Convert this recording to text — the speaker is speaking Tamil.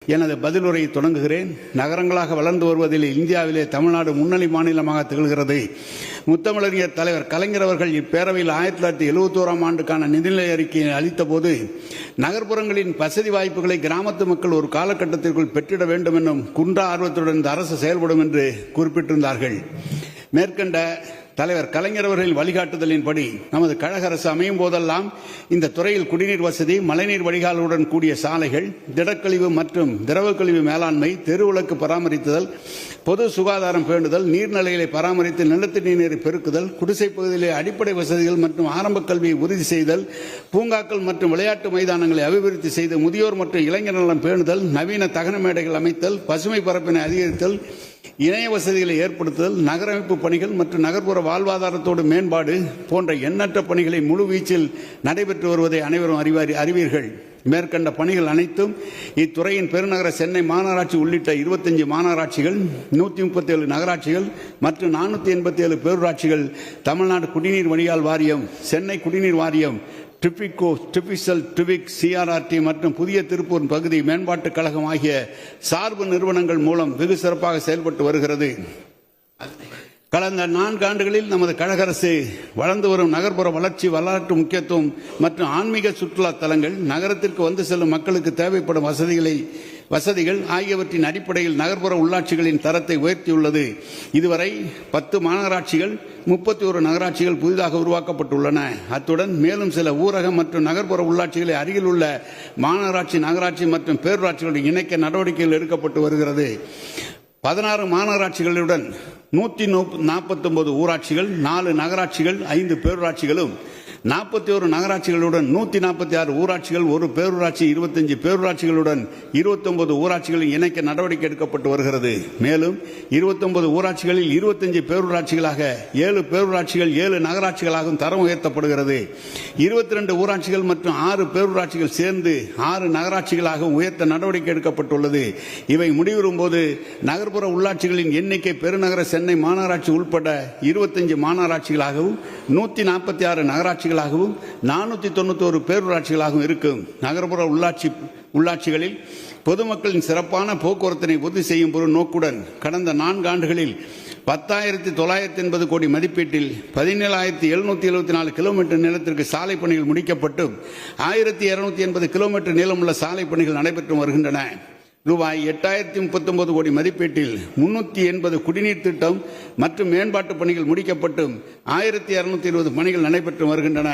எனது பதிலுரையை தொடங்குகிறேன். நகரங்களாக வளர்ந்து வருவதில் இந்தியாவிலே தமிழ்நாடு முன்னணி மாநிலமாக திகழ்கிறது. முத்தமிழறிஞர் தலைவர் கலைஞர் அவர்கள் இப்பேரவையில் 1971ஆம் ஆண்டுக்கான நிதிநிலை அறிக்கையை அளித்தபோது நகர்ப்புறங்களின் வசதி வாய்ப்புகளை கிராமத்து மக்கள் ஒரு காலகட்டத்திற்குள் பெற்றிட வேண்டும் என்னும் குன்றா ஆர்வத்துடன் இந்த அரசு செயல்படும் என்று குறிப்பிட்டிருந்தார்கள். மேற்கண்ட தலைவர் கலைஞர் அவர்களின் வழிகாட்டுதலின்படி நமது கழக அரசு அமையும் போதெல்லாம் இந்த துறையில் குடிநீர் வசதி, மழைநீர் வடிகாலுடன் கூடிய சாலைகள், திடக்கழிவு மற்றும் திரவ கழிவு மேலாண்மை, தெருவிளக்கு பராமரித்தல், பொது சுகாதாரம் பேணுதல், நீர்நிலைகளை பராமரித்து நிலத்தடி நீரை பெருக்குதல், குடிசை பகுதியிலே அடிப்படை வசதிகள் மற்றும் ஆரம்ப கல்வியை உறுதி செய்தல், பூங்காக்கள் மற்றும் விளையாட்டு மைதானங்களை அபிவிருத்தி செய்து முதியோர் மற்றும் இளைஞர் நலம் பேணுதல், நவீன தகன மேடைகள் அமைத்தல், பசுமை பரப்பினை அதிகரித்தல், இணைய வசதிகளை ஏற்படுத்துதல், நகரமைப்பு பணிகள் மற்றும் நகர்ப்புற வாழ்வாதாரத்தோடு மேம்பாடு போன்ற எண்ணற்ற பணிகளை முழுவீச்சில் நடைபெற்று வருவதை அனைவரும் அறிவீர்கள். மேற்கண்ட பணிகள் அனைத்தும் இத்துறையின் பெருநகர சென்னை மாநகராட்சி உள்ளிட்ட 25 மாநகராட்சிகள், 137 நகராட்சிகள் மற்றும் 487 பேரூராட்சிகள், தமிழ்நாடு குடிநீர் வடிகால் வாரியம், சென்னை குடிநீர் வாரியம், டிபிகோ, டிபிசல், டிவிக், சிஆர்ஆர்டி மற்றும் புதிய திருப்பூர் பகுதி மேம்பாட்டுக் கழகம் ஆகிய சார்பு நிறுவனங்கள் மூலம் வெகு சிறப்பாக செயல்பட்டு வருகிறது. கடந்த 4 ஆண்டுகளில் நமது கழக அரசு வளர்ந்து வரும் நகர்ப்புற வளர்ச்சி, வரலாற்று முக்கியத்துவம் மற்றும் ஆன்மீக சுற்றுலா தலங்கள், நகரத்திற்கு வந்து செல்லும் மக்களுக்கு தேவைப்படும் வசதிகள் ஆகியவற்றின் அடிப்படையில் நகர்ப்புற உள்ளாட்சிகளின் தரத்தை உயர்த்தியுள்ளது. இதுவரை 10 மாநகராட்சிகள், 31 நகராட்சிகள் புதிதாக உருவாக்கப்பட்டுள்ளன. அத்துடன் மேலும் சில ஊரக மற்றும் நகர்ப்புற உள்ளாட்சிகளை அருகில் உள்ள மாநகராட்சி, நகராட்சி மற்றும் பேரூராட்சிகளுடன் இணைக்க நடவடிக்கைகள் எடுக்கப்பட்டு வருகிறது. 16 மாநகராட்சிகளுடன் 149 ஊராட்சிகள், 4 நகராட்சிகள், 5 பேரூராட்சிகளும், 41 நகராட்சிகளுடன் 146 ஊராட்சிகள், 1 பேரூராட்சி, 25 பேரூராட்சிகளுடன் 29 ஊராட்சிகளில் இணைக்க நடவடிக்கை எடுக்கப்பட்டு வருகிறது. மேலும் 29 ஊராட்சிகளில் 25 பேரூராட்சிகளாக, 7 பேரூராட்சிகள், 7 நகராட்சிகளாகவும் தரம் உயர்த்தப்படுகிறது. 22 ஊராட்சிகள் மற்றும் 6 பேரூராட்சிகள் சேர்ந்து 6 நகராட்சிகளாகவும் உயர்த்த நடவடிக்கை எடுக்கப்பட்டுள்ளது. இவை முடிவுறும் போது நகர்ப்புற உள்ளாட்சிகளின் எண்ணிக்கை பெருநகர சென்னை மாநகராட்சி உட்பட 25 மாநகராட்சிகளாகவும், 146 நகராட்சிகளாகவும், 491 பேரூராட்சிகளாகவும் இருக்கும். நகர்ப்புற உள்ளாட்சிகளில் பொதுமக்களின் சிறப்பான போக்குவரத்தினை உறுதி செய்யும் ஒரு நோக்குடன் கடந்த 4 ஆண்டுகளில் 10,980 கோடி மதிப்பீட்டில் 17,774 கிலோமீட்டர் நீளத்திற்கு சாலை பணிகள் முடிக்கப்பட்டும் 1,280 கிலோமீட்டர் நீளமுள்ள சாலை பணிகள் நடைபெற்று வருகின்றன. ரூபாய் 8,039 கோடி மதிப்பீட்டில் 380 குடிநீர் திட்டம் மற்றும் மேம்பாட்டு பணிகள் முடிக்கப்பட்டும் 1,220 பணிகள் நடைபெற்று வருகின்றன.